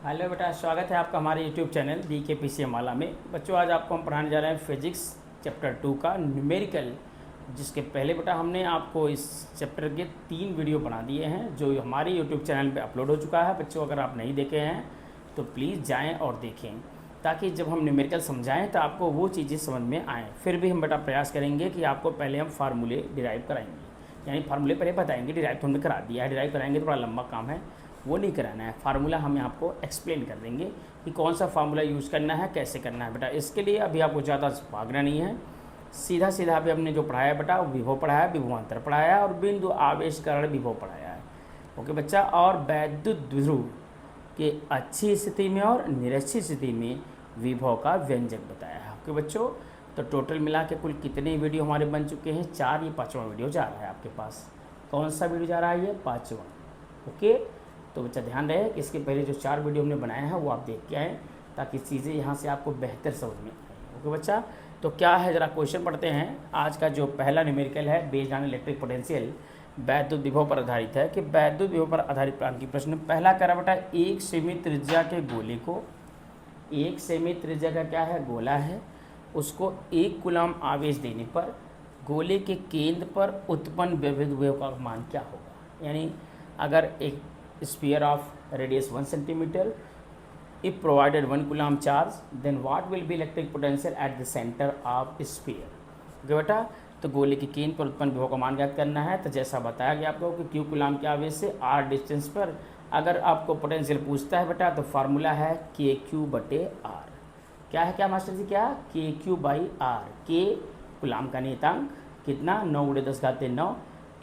Hello बेटा, स्वागत है आपका हमारे यूट्यूब चैनल DKPCM माला में। बच्चों, आज आपको हम पढ़ाने जा रहे हैं फिजिक्स चैप्टर 2 का न्यूमेरिकल, जिसके पहले बेटा हमने आपको इस चैप्टर के 3 वीडियो बना दिए हैं जो हमारे यूट्यूब चैनल पे अपलोड हो चुका है। बच्चों, अगर आप नहीं देखे हैं तो प्लीज़ जाएँ और देखें, ताकि जब हम न्यूमेरिकल समझाएँ तो आपको वो चीज़ें समझ में आएँ। फिर भी हम बेटा प्रयास करेंगे कि आपको पहले हम फार्मूले डिराइव कराएंगे, यानी फार्मूले पहले बताएंगे। डिराइव तो हमने करा दिया है, डिराइव कराएंगे तो बड़ा लंबा काम है, वो नहीं कराना है। फार्मूला हम आपको एक्सप्लेन कर देंगे कि कौन सा फार्मूला यूज़ करना है, कैसे करना है बेटा। इसके लिए अभी आपको ज़्यादा भागना नहीं है, सीधा सीधा अभी हमने जो पढ़ाया बेटा, वो विभव पढ़ाया, विभवांतर पढ़ाया और बिंदु आवेश कारण विभव पढ़ाया है। ओके बच्चा, और वैद्युत द्विध्रुव के अच्छी स्थिति में और निरक्षी स्थिति में विभव का व्यंजक बताया है। ओके बच्चों, तो टोटल मिला के कुल कितने वीडियो हमारे बन चुके हैं? 4। ये 5वां वीडियो जा रहा है आपके पास। कौन सा वीडियो जा रहा है? ये 5वां। ओके, तो बच्चा ध्यान रहे कि इसके पहले जो 4 वीडियो हमने बनाए हैं वो आप देख के आएँ, ताकि चीज़ें यहाँ से आपको बेहतर समझ में आए। ओके बच्चा, तो क्या है ज़रा क्वेश्चन पढ़ते हैं। आज का जो पहला न्यूमेरिकल है बेस्ड ऑन इलेक्ट्रिक पोटेंशियल, वैद्युत विभव पर आधारित है। कि वैद्युत विभव पर आधारित प्रांतिक प्रश्न पहला करा बेटा, एक सीमित त्रिज्या के गोले को, एक सीमित त्रिज्या का क्या है? गोला है। उसको 1 कूलम आवेश देने पर गोले के केंद्र पर उत्पन्न वैद्युत विभव का मान क्या होगा? यानी अगर एक sphere of radius 1 centimeter, if provided 1 coulomb charge, then what will be electric potential at the center of sphere? Okay बेटा, तो गोले के केंद्र पर उत्पन्न विभव का मान ज्ञात करना है। तो जैसा बताया गया आपको कि Q कूलम के आवेश से R डिस्टेंस पर अगर आपको पोटेंशियल पूछता है बेटा, तो फार्मूला है KQ/R। क्या है? क्या मास्टर जी? क्या? KQ/R। K कूलम का नियतांक कितना? 9×10⁹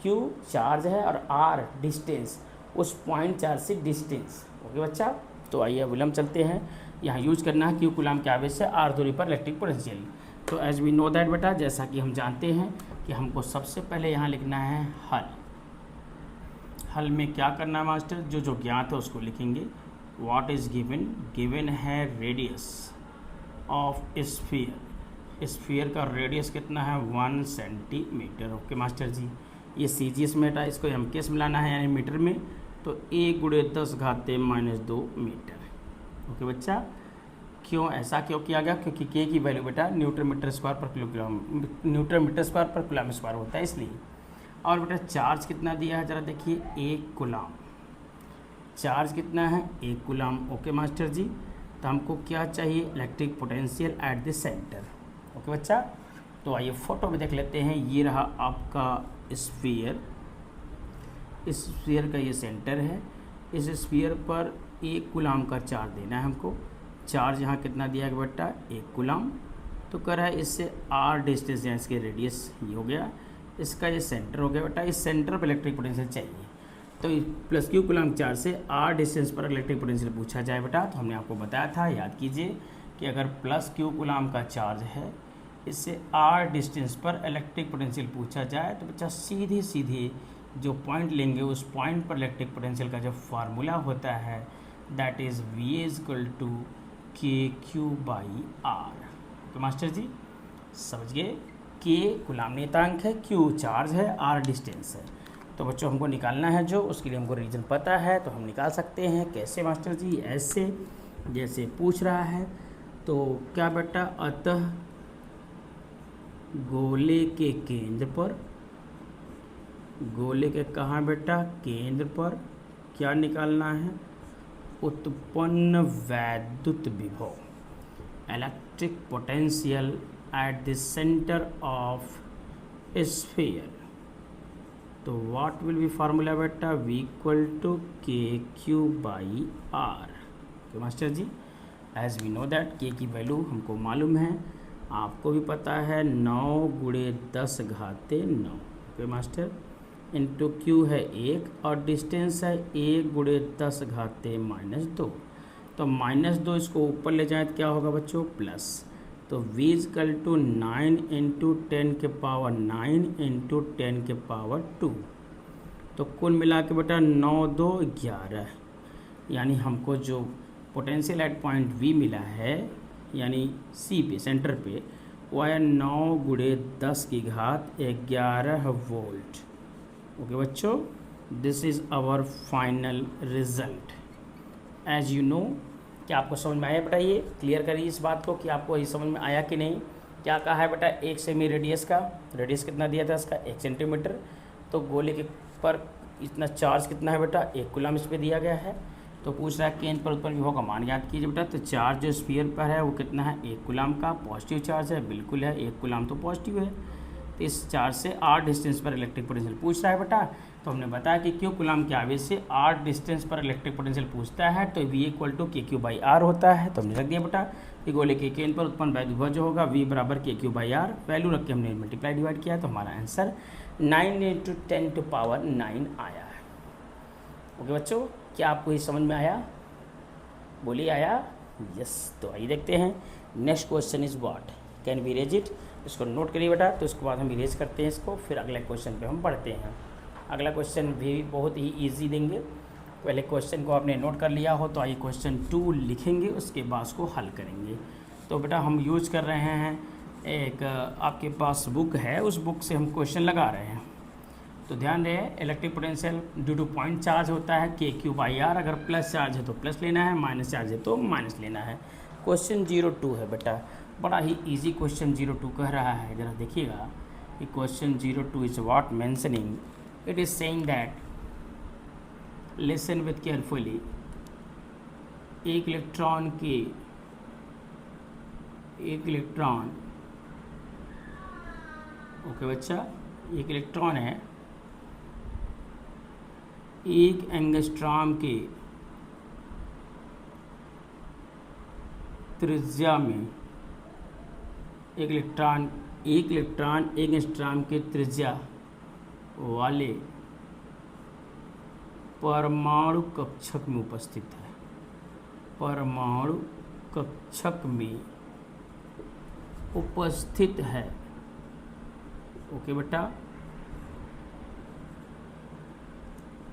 Q चार्ज है और R डिस्टेंस, उस पॉइंट चार्ज से डिस्टेंस। ओके बच्चा, तो आइए अब हम चलते हैं। यहाँ यूज करना है Q कूलम के आवेश से R दूरी पर इलेक्ट्रिक पोटेंशियल। तो एज वी नो दैट बेटा, जैसा कि हम जानते हैं कि हमको सबसे पहले यहाँ लिखना है हल। हल में क्या करना है मास्टर? जो जो ज्ञात है उसको लिखेंगे। What is given? गिवन है रेडियस ऑफ स्फीयर। स्फीयर का रेडियस कितना है? 1 सेंटीमीटर। ओके मास्टर जी, ये CGS में बेटा इसको MKS में लाना है, यानी मीटर में, तो 1×10⁻² मीटर। ओके बच्चा, क्यों ऐसा क्यों किया गया? क्योंकि K की वैल्यू बेटा न्यूटन मीटर स्क्वायर पर कूलम होता है, इसलिए। और बेटा चार्ज कितना दिया है? ज़रा देखिए, 1 कूलम। चार्ज कितना है? 1 कूलम। ओके मास्टर जी, तो हमको क्या चाहिए? Electric potential at the centre. Okay बच्चा, तो आइए फोटो में देख लेते हैं। ये रहा आपका स्फीयर, इस स्फीयर का ये सेंटर है। इस स्फीयर पर 1 कूलम का चार्ज देना है हमको। चार्ज यहाँ कितना दिया है बेटा? 1 कूलम। तो कर है इससे R डिस्टेंस, यहाँ इसके रेडियस ये हो गया, इसका ये सेंटर हो गया बेटा। इस सेंटर पर इलेक्ट्रिक पोटेंशियल चाहिए, तो प्लस Q कूलम चार्ज से R डिस्टेंस पर इलेक्ट्रिक पोटेंशियल पूछा जाए बेटा, तो हमने आपको बताया था, याद कीजिए कि अगर प्लस Q कूलम का चार्ज है, इससे R डिस्टेंस पर इलेक्ट्रिक पोटेंशियल पूछा जाए, तो बच्चा सीधे सीधे जो पॉइंट लेंगे उस पॉइंट पर इलेक्ट्रिक पोटेंशियल का जो फार्मूला होता है दैट इज़ V KQ/R। तो मास्टर जी समझ गए? K कूलम नियतांक है, Q चार्ज है, R डिस्टेंस है। तो बच्चों हमको निकालना है जो, उसके लिए हमको रीजन पता है, तो हम निकाल सकते हैं। कैसे मास्टर जी? ऐसे जैसे पूछ रहा है। तो क्या बेटा, अतः गोले के केंद्र पर, गोले के कहाँ बेटा? केंद्र पर क्या निकालना है? उत्पन्न वैद्युत विभव, electric potential at the centre of sphere. तो व्हाट विल बी फार्मूला बेटा? V = KQ/R। तो master ji, as we know that K की वैल्यू हमको मालूम है, आपको भी पता है, 9×10⁹ ओके मास्टर, इंटू Q है 1 और डिस्टेंस है 1×10⁻²। तो -2 इसको ऊपर ले जाए तो क्या होगा बच्चों? प्लस। तो V = 9 × 10⁹ तो कुल मिला के बेटा 9×2 = 11। यानी हमको जो पोटेंशियल एट पॉइंट V मिला है, यानी C पे, सेंटर पे, वो है 9×10⁻11 वोल्ट। ओके बच्चों, this is our final result. As you know क्या आपको समझ में आया बेटा? ये क्लियर करिए इस बात को कि आपको ये समझ में आया कि नहीं। क्या कहा है बेटा? 1 सेमी रेडियस का, रेडियस कितना दिया था इसका? 1 सेंटीमीटर। तो गोले के पर इतना चार्ज कितना है बेटा? 1 कूलम इस पर दिया गया है। तो पूछ रहा है केंद्र पर उत्पन्न विभव का मान ज्ञात कीजिए बेटा। तो चार्ज जो स्फीयर पर है वो कितना है? 1 कूलम का। पॉजिटिव चार्ज है, बिल्कुल है, 1 कूलम तो पॉजिटिव है। तो इस चार्ज से r डिस्टेंस पर इलेक्ट्रिक पोटेंशियल पूछ रहा है बेटा। तो हमने बताया कि q कूलम के आवेश से r डिस्टेंस पर इलेक्ट्रिक पोटेंशियल पूछता है तो v = kq/r होता है। तो हमने रख दिया बेटा कि गोले के केंद्र पर उत्पन्न वैद्युत विभव जो होगा v = kq/r, वैल्यू रख के हमने मल्टीप्लाई डिवाइड किया तो हमारा आंसर 9 × 10⁹ आया है। ओके बच्चों, क्या आपको ये समझ में आया? बोलिए आया? यस। तो आइए देखते हैं next question is what, can we erase it. इसको नोट करिए बेटा, तो उसके बाद हम इरेज करते हैं इसको, फिर अगले क्वेश्चन पे हम बढ़ते हैं। अगला क्वेश्चन भी बहुत ही इजी देंगे। पहले क्वेश्चन को आपने नोट कर लिया हो तो आइए क्वेश्चन 2 लिखेंगे, उसके बाद उसको हल करेंगे। तो बेटा हम यूज कर रहे हैं एक आपके पास बुक है, उस बुक से हम क्वेश्चन लगा रहे हैं। तो ध्यान रहे, electric potential due two point charge होता है kq/r। अगर प्लस चार्ज है तो प्लस लेना है, माइनस चार्ज है तो माइनस लेना है। क्वेश्चन 02 है बेटा, बड़ा ही इजी क्वेश्चन 02 कह रहा है। ज़रा देखिएगा कि question 02 is what mentioning, it is saying that, listen with carefully, एक इलेक्ट्रॉन ओके बच्चा, एक इलेक्ट्रॉन है 1 एंगस्ट्रॉम के त्रिज्या में, एक इलेक्ट्रॉन 1 एंगस्ट्रॉम के त्रिज्या वाले परमाणु कक्षक में उपस्थित है। परमाणु कक्षक में उपस्थित है। ओके बेटा,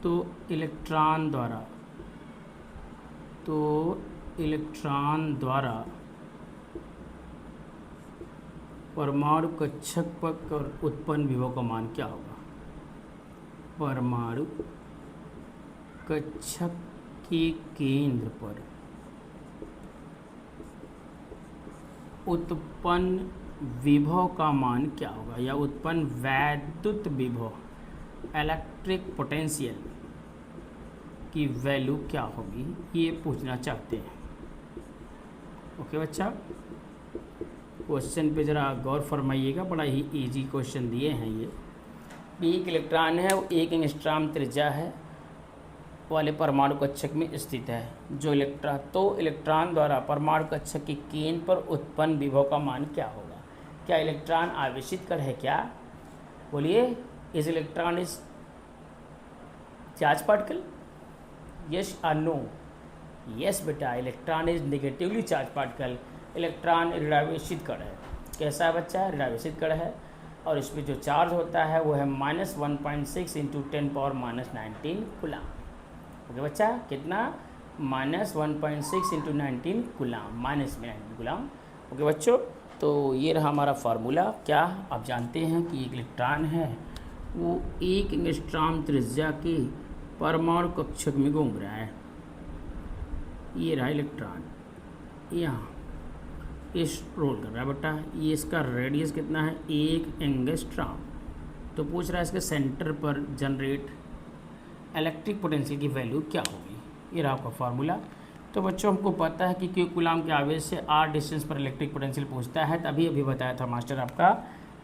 तो इलेक्ट्रॉन द्वारा परमाणु कक्षक पर उत्पन्न विभव का मान क्या होगा? परमाणु कक्षक के केंद्र पर उत्पन्न विभव का मान क्या होगा, या उत्पन्न वैद्युत विभव, इलेक्ट्रिक पोटेंशियल की वैल्यू क्या होगी, ये पूछना चाहते हैं। ओके बच्चा, क्वेश्चन पे ज़रा गौर फरमाइएगा, बड़ा ही इजी क्वेश्चन दिए हैं ये। एक इलेक्ट्रॉन है, वो 1 एंगस्ट्रॉम त्रिज्या है वाले परमाणु कक्षक में स्थित है। जो इलेक्ट्रॉन द्वारा परमाणु कक्षक के केंद्र पर उत्पन्न विभव का मान क्या होगा? क्या इलेक्ट्रॉन आवेशित कण है क्या? बोलिए, is electron is charge particle? Yes और नो? यस बेटा, electron is negatively charge particle. Electron ऋणावेशित कण है। कैसा है बच्चा? ऋणावेशित कण है, और इसमें जो चार्ज होता है वो है -1.6 × 10⁻⁻19 कूलम। ओके बच्चा, कितना? -1.6 × 19 कूलम, माइनस में 19 कूलम। ओके बच्चों, तो ये रहा हमारा फार्मूला। क्या आप जानते हैं कि एक इलेक्ट्रॉन है वो 1 एंगस्ट्रॉम त्रिज्या के परमाणु कक्षक में घूम रहा है। ये रहा इलेक्ट्रॉन, यहाँ इस रोल कर रहा है बेटा। ये इसका रेडियस कितना है? 1 एंगस्ट्रॉम। तो पूछ रहा है इसके सेंटर पर जनरेट इलेक्ट्रिक पोटेंशियल की वैल्यू क्या होगी। ये रहा आपका फार्मूला। तो बच्चों हमको पता है कि क्यू कूलम के आवेश से r डिस्टेंस पर इलेक्ट्रिक पोटेंशियल पूछता है। तभी अभी बताया था मास्टर आपका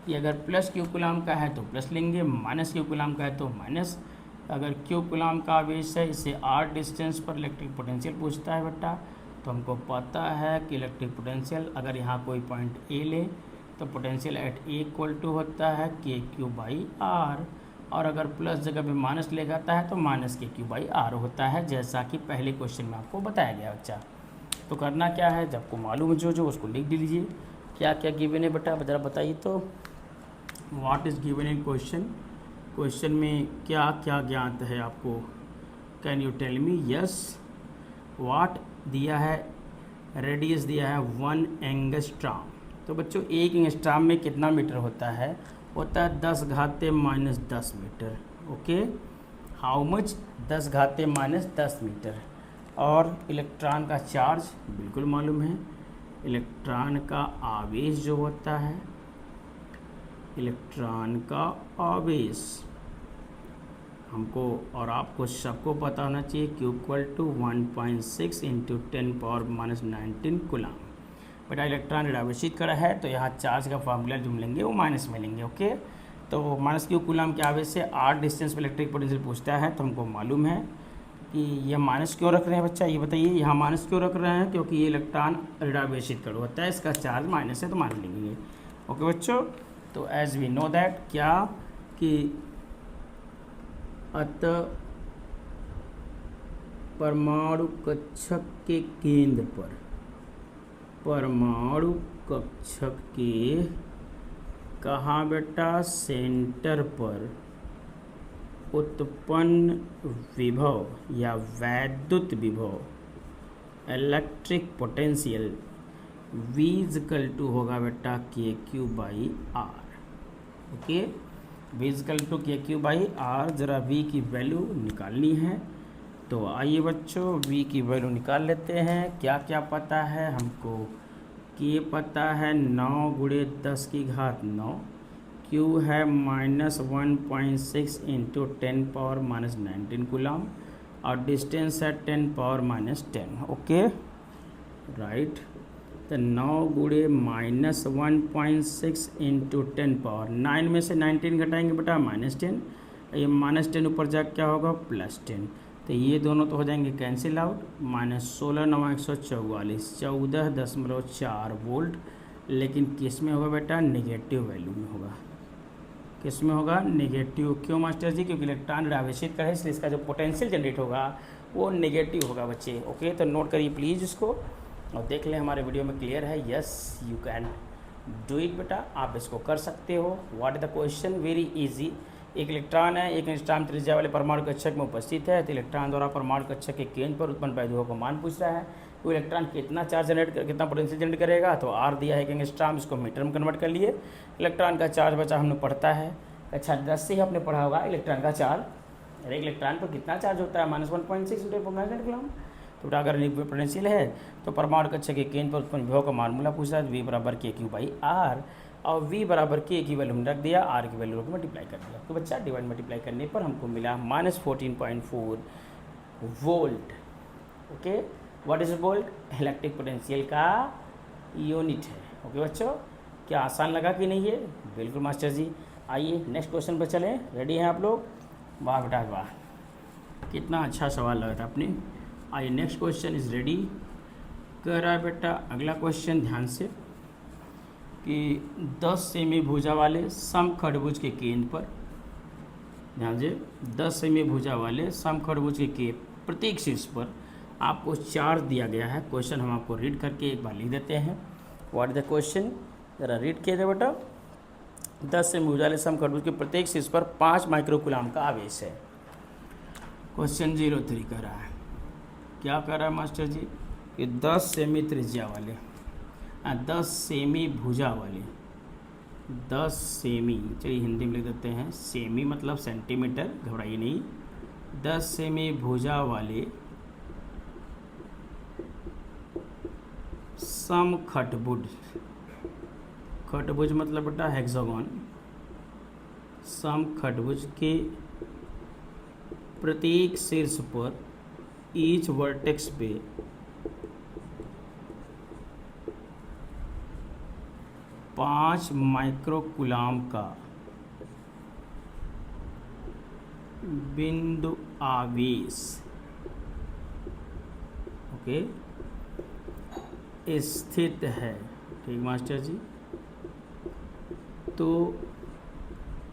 कि अगर प्लस क्यू कूलम का है तो प्लस लेंगे, माइनस क्यू कूलम का है तो माइनस। अगर क्यू कूलम का आवेश है, इससे r डिस्टेंस पर इलेक्ट्रिक पोटेंशियल पूछता है बेटा, तो हमको पता है कि इलेक्ट्रिक पोटेंशियल अगर यहाँ कोई पॉइंट ए ले तो potential at A equal to होता है kq/r, और अगर प्लस जगह पे माइनस ले जाता है तो -kq/r होता है, जैसा कि पहले क्वेश्चन में आपको बताया गया बच्चा। तो करना क्या है, जब आपको मालूम है जो उसको लिख दीजिए। क्या क्या गिवन है बेटा, ज़रा बताइए तो। What is given in question? Question में क्या क्या ज्ञात है आपको? Can you tell me? Yes. What दिया है? रेडियस दिया है 1 एंगस्ट्रॉम। तो बच्चों 1 एंगस्ट्रॉम में कितना मीटर होता है? होता है 10⁻−10 metre. Okay, how much? 10⁻−10 metre. और इलेक्ट्रॉन का चार्ज बिल्कुल मालूम है। इलेक्ट्रॉन का आवेश जो होता है, इलेक्ट्रॉन का आवेश हमको और आपको सबको पता होना चाहिए Q = 1.6 × 10⁻⁻19 कूलम। बेटा इलेक्ट्रॉन आवेशित करा है तो यहाँ चार्ज का फार्मूला जो मिलेंगे वो माइनस में लेंगे। ओके, तो -Q कूलम के आवेश से r डिस्टेंस पर इलेक्ट्रिक पोटेंशियल पूछता है, तो हमको मालूम है कि यह माइनस क्यों रख रहे हैं बच्चा, ये बताइए। यहाँ माइनस क्यों रख रहे हैं? क्योंकि ये इलेक्ट्रॉन ऋणावेशित कर होता है, इसका चार्ज माइनस है तो मान लेंगे। ओके बच्चों, तो एज वी नो दैट क्या कि अतः परमाणु कक्षक के केंद्र पर, परमाणु कक्षक के कहाँ बेटा, सेंटर पर उत्पन्न विभव या वैद्युत विभव, इलेक्ट्रिक पोटेंशियल V = होगा बेटा KQ/R। Okay, V = KQ/R। ज़रा V की वैल्यू निकालनी है, तो आइए बच्चों V की वैल्यू निकाल लेते हैं। क्या क्या पता है हमको? K पता है 9 × 10⁻9, Q है -1.6 × 10⁻⁻19 कूलम और डिस्टेंस है 10⁻⁻10। ओके राइट, तो 9 × -1.6 × 10⁻9 में से 19 घटाएंगे बेटा -10, ये -10 ऊपर जा क्या होगा +10, तो ये दोनों तो हो जाएंगे कैंसिल आउट। -16 × 9 144, 14.4 वोल्ट, लेकिन किस में होगा बेटा, नेगेटिव वैल्यू में होगा। किस में होगा, नेगेटिव। क्यों मास्टर जी? क्योंकि इलेक्ट्रॉन आवेशित करे, इसलिए इसका जो पोटेंशियल जनरेट होगा वो नेगेटिव होगा बच्चे। ओके, तो नोट करिए प्लीज़ इसको और देख लें, हमारे वीडियो में क्लियर है। Yes you can do it बेटा, आप इसको कर सकते हो। What is the question? Very easy. एक इलेक्ट्रॉन है, एक एंगस्ट्रॉम त्रिज्या वाले परमाणु कक्षक में उपस्थित है, तो इलेक्ट्रॉन द्वारा परमाणु कक्षक के केंद्र पर उत्पन्न वैद्युत का मान पूछ रहा है। वो इलेक्ट्रॉन कितना चार्ज जनरेट कर, कितना पोटेंशियल जनरेट करेगा, तो R दिया है कि एंगस्ट्रॉम, इसको मीटर में कन्वर्ट कर लिए। इलेक्ट्रॉन का चार्ज बचा हमने पढ़ता है अच्छा 10 से ही आपने पढ़ा होगा इलेक्ट्रॉन का चार्ज। एक इलेक्ट्रॉन पर कितना चार्ज होता है, -1.6 × 10⁻⁹ कूलम। तो अगर पोटेंशियल है तो परमाणु कक्षक के केंद्र पर उत्पन्न विभव का मामूला पूछा है, V = KQ/R और V = K की वैल्यू रख दिया, R की वैल्यू मल्टीप्लाई कर दिया। तो बच्चा डिवाइड मल्टीप्लाई करने पर हमको मिला -14.4 volt. Okay, what is volt? Electric potential का यूनिट है। ओके बच्चों, क्या आसान लगा कि नहीं है? बिल्कुल मास्टर जी। आइए नेक्स्ट क्वेश्चन पर चलें। रेडी हैं आप लोग? वाह बेटा वाह, कितना अच्छा सवाल लगा था आपने। आइए नेक्स्ट क्वेश्चन इज रेडी। कह रहा है बेटा अगला क्वेश्चन ध्यान से कि 10 सेमी भुजा वाले समखंडभुज के केंद्र पर, ध्यान से 10 सेमी भुजा वाले समखंडभुज के प्रत्येक शीर्ष पर आपको चार्ज दिया गया है। क्वेश्चन हम आपको रीड करके एक बार लिख देते हैं। What is the question? ज़रा रीड किए थे बेटा। 10 सेमी भुजा वाले समखंडभुज के प्रत्येक शीर्ष पर 5 माइक्रो कूलम का आवेश है। क्वेश्चन 03 कह रहा है। क्या कह रहा है मास्टर जी कि 10 सेमी त्रिज्या वाले, 10 सेमी भुजा वाले, 10 सेमी, चलिए हिंदी में लिख देते हैं, सेमी मतलब सेंटीमीटर, घबराइए नहीं। 10 सेमी भुजा वाले समखंडभुज, खंडभुज मतलब बेटा हेक्सागोन, समखंडभुज के प्रत्येक शीर्ष पर ईच वर्टेक्स पे 5 माइक्रो कूलम का बिंदु आवेश ओके स्थित है। ठीक मास्टर जी, तो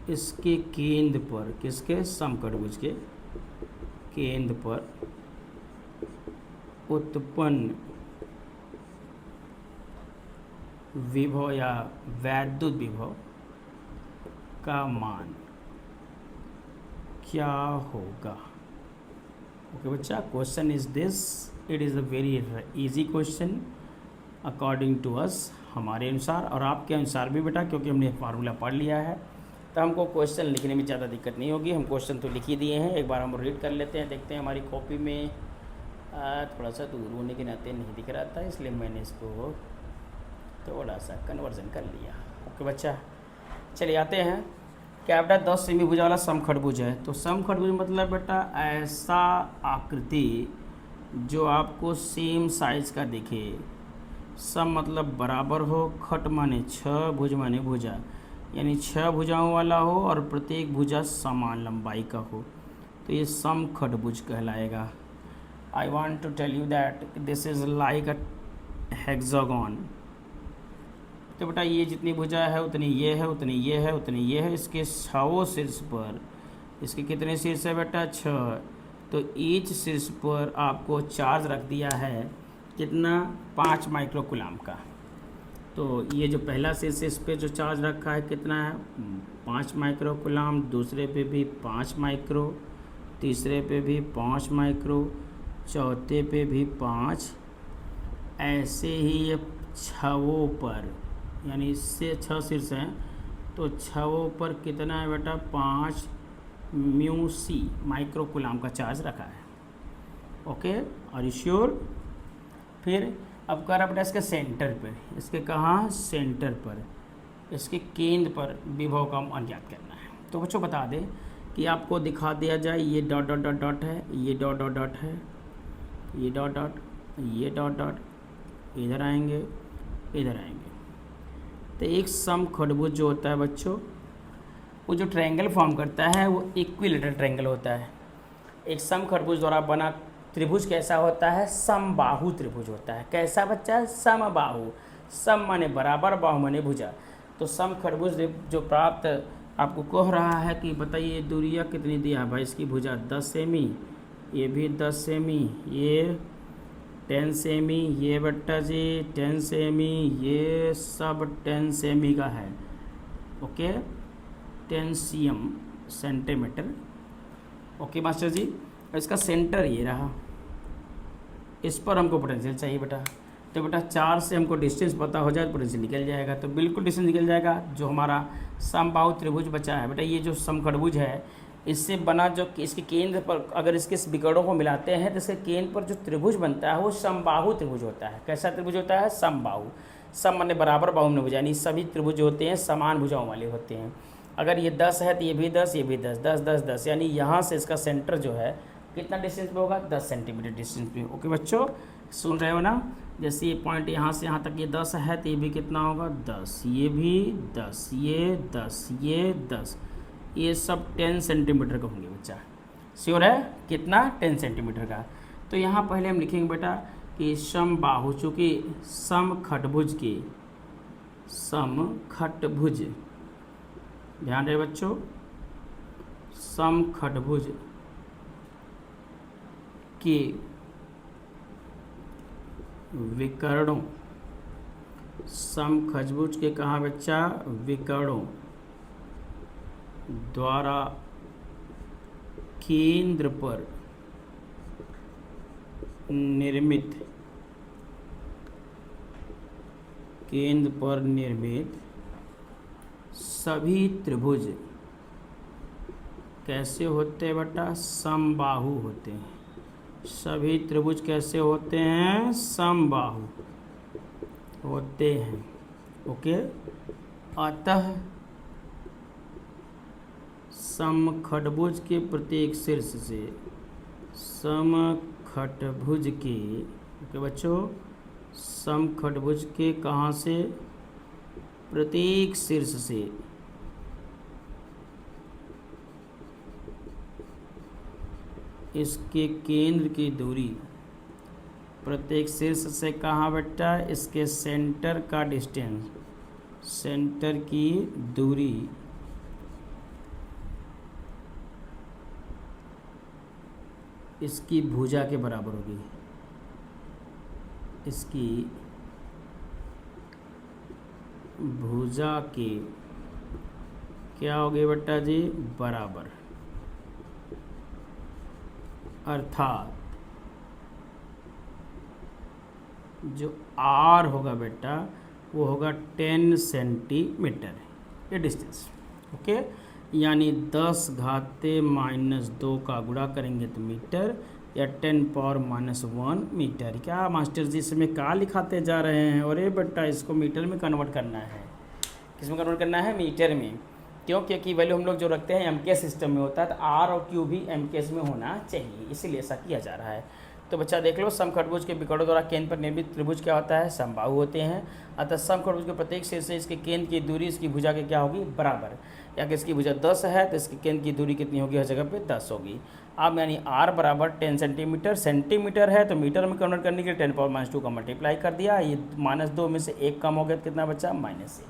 इसके केंद्र पर, किसके, समखंडभुज के केंद्र पर उत्पन्न विभव या वैद्युत विभव का मान क्या होगा। ओके बच्चा, question is this, it is a very easy question according to us, हमारे अनुसार और आपके अनुसार भी बेटा, क्योंकि हमने फार्मूला पढ़ लिया है तो हमको क्वेश्चन लिखने में ज़्यादा दिक्कत नहीं होगी। हम क्वेश्चन तो लिख ही दिए हैं, एक बार हम रीड कर लेते हैं, देखते हैं हमारी कॉपी में थोड़ा सा दूर होने के नाते नहीं दिख रहा था, इसलिए मैंने इसको थोड़ा सा कन्वर्जन कर लिया। ओके बच्चा, चलिए आते हैं। क्या बेटा 10 सेमी भुजा वाला समखटभुज है। तो समखटभुज मतलब बेटा ऐसा आकृति जो आपको सेम साइज का दिखे। सम मतलब बराबर हो, खट माने 6, भुज माने भुजा, यानी 6 भुजाओं वाला हो और प्रत्येक भुजा समान लंबाई का हो, तो ये समखटभुज कहलाएगा। I want to tell you that this is like a hexagon. तो बेटा ये जितनी भुजा है उतनी ये है, उतनी ये है, उतनी ये है। इसके 6 शीर्ष पर, इसके कितने शीर्ष है बेटा 6, तो ईच शीर्ष पर आपको चार्ज रख दिया है कितना 5 माइक्रोकुलाम का। तो ये जो पहला शीर्ष इस पे जो चार्ज रखा है कितना है 5 माइक्रोकुलाम, दूसरे पे भी 5 माइक्रो, तीसरे पे भी 5 माइक्रो, चौथे पे भी 5। ऐसे ही ये 6 पर, यानी इससे 6 शीर्ष हैं तो 6 पर कितना है बेटा 5 म्यू सी माइक्रोकुलाम का चार्ज रखा है। Okay, are you sure. फिर अब कर बेटा इसके सेंटर पर, इसके कहाँ सेंटर पर, इसके केंद्र पर विभव का मान ज्ञात करना है। तो बच्चों बता दें कि आपको दिखा दिया जाए ये डॉट डॉट डॉट डॉट है, ये डॉट डॉट डॉट है, ये डॉट डॉट, ये डॉट डॉट, इधर आएंगे, इधर आएंगे। तो एक समखटभुज जो होता है बच्चों, वो जो ट्रायंगल फॉर्म करता है वो इक्विलेटरल ट्रायंगल होता है। एक समखटभुज द्वारा बना त्रिभुज कैसा होता है, समबाहु त्रिभुज होता है। कैसा बच्चा, समबाहु। सम माने बराबर, बाहु माने भुजा। तो समखटभुज जो प्राप्त आपको कह रहा है कि बताइए दूरियाँ कितनी दिया है भाई, इसकी भुजा 10 सेमी, ये भी 10 सेमी, ये 10 सेमी, ये बट्टा जी 10 सेमी, ये सब 10 सेमी का है। Okay, 10 cm centimetre. Okay master ji, इसका सेंटर ये रहा, इस पर हमको पोटेंशियल चाहिए बेटा। तो बेटा 4 से हमको डिस्टेंस पता हो जाए तो पोटेंशियल निकल जाएगा। तो बिल्कुल डिस्टेंस निकल जाएगा। जो हमारा समबाहु त्रिभुज बचा है बेटा, ये जो समखटभुज है इससे बना जो इसके केंद्र पर अगर इसके विकर्णों को मिलाते हैं तो इसके केंद्र पर जो त्रिभुज बनता है वो समबाहु त्रिभुज होता है। कैसा त्रिभुज होता है, समबाहु। सम माने बराबर, बाहु में भुजा, यानी सभी त्रिभुज होते हैं समान भुजाओं वाले होते हैं। अगर ये 10 है तो ये भी 10, ये भी 10, 10 10 10, यानी यहाँ से इसका सेंटर जो है कितना डिस्टेंस पे होगा, 10 सेंटीमीटर डिस्टेंस पे। ओके बच्चों, सुन रहे हो ना। जैसे ये पॉइंट यहाँ से यहाँ तक ये 10 है तो ये भी कितना होगा 10, ये भी 10, ये 10, ये 10, ये सब 10 सेंटीमीटर का होंगे बच्चा। श्योर है कितना, 10 सेंटीमीटर का। तो यहाँ पहले हम लिखेंगे बेटा कि समबाहु, चूँकि समखटभुज के, समखटभुज, ध्यान रहे बच्चों, समखटभुज के विकर्णों, समखटभुज के कहाँ बच्चा, विकर्णों द्वारा केंद्र पर निर्मित, केंद्र पर निर्मित सभी त्रिभुज कैसे होते हैं बेटा, समबाहु होते हैं। सभी त्रिभुज कैसे होते हैं, समबाहु होते हैं। ओके, अतः समखटभुज के प्रत्येक शीर्ष से, समखटभुज के, ओके बच्चों, समखटभुज के कहाँ से, प्रत्येक शीर्ष से इसके केंद्र की दूरी, प्रत्येक शीर्ष से कहाँ बेटा, इसके सेंटर का डिस्टेंस, सेंटर की दूरी इसकी भुजा के बराबर होगी। इसकी भुजा के क्या हो गए बेटा जी, बराबर। अर्थात जो आर होगा बेटा वो होगा 10 सेंटीमीटर, ये डिस्टेंस। ओके, यानी 10 घाते -2 का गुणा करेंगे तो मीटर, या 10⁻⁻1 मीटर। क्या मास्टर जी इसमें क्या लिखाते जा रहे हैं? अरे बेटा इसको मीटर में कन्वर्ट करना है। किस में कन्वर्ट करना है? मीटर में। क्यों? क्योंकि वैल्यू हम लोग जो रखते हैं एमकेएस सिस्टम में होता है, तो आर और क्यू भी एमकेएस में होना चाहिए, इसीलिए ऐसा किया जा रहा है। तो बच्चा देख लो, समखटभुज के विकर्णों द्वारा केंद्र पर निर्मित त्रिभुज क्या होता है? समबाहु होते हैं। अतः समखटभुज के प्रत्येक शीर्ष से इसके केंद्र की दूरी इसकी भुजा के क्या होगी? बराबर। या कि इसकी भुजा 10 है तो इसके केंद्र की दूरी कितनी होगी? हर जगह पे 10 होगी। अब यानी r बराबर 10 सेंटीमीटर, सेंटीमीटर है तो मीटर में कन्वर्ट करने के लिए 10⁻2 का मल्टीप्लाई कर दिया। ये -2 में से 1 कम हो गया तो कितना बचा? -1।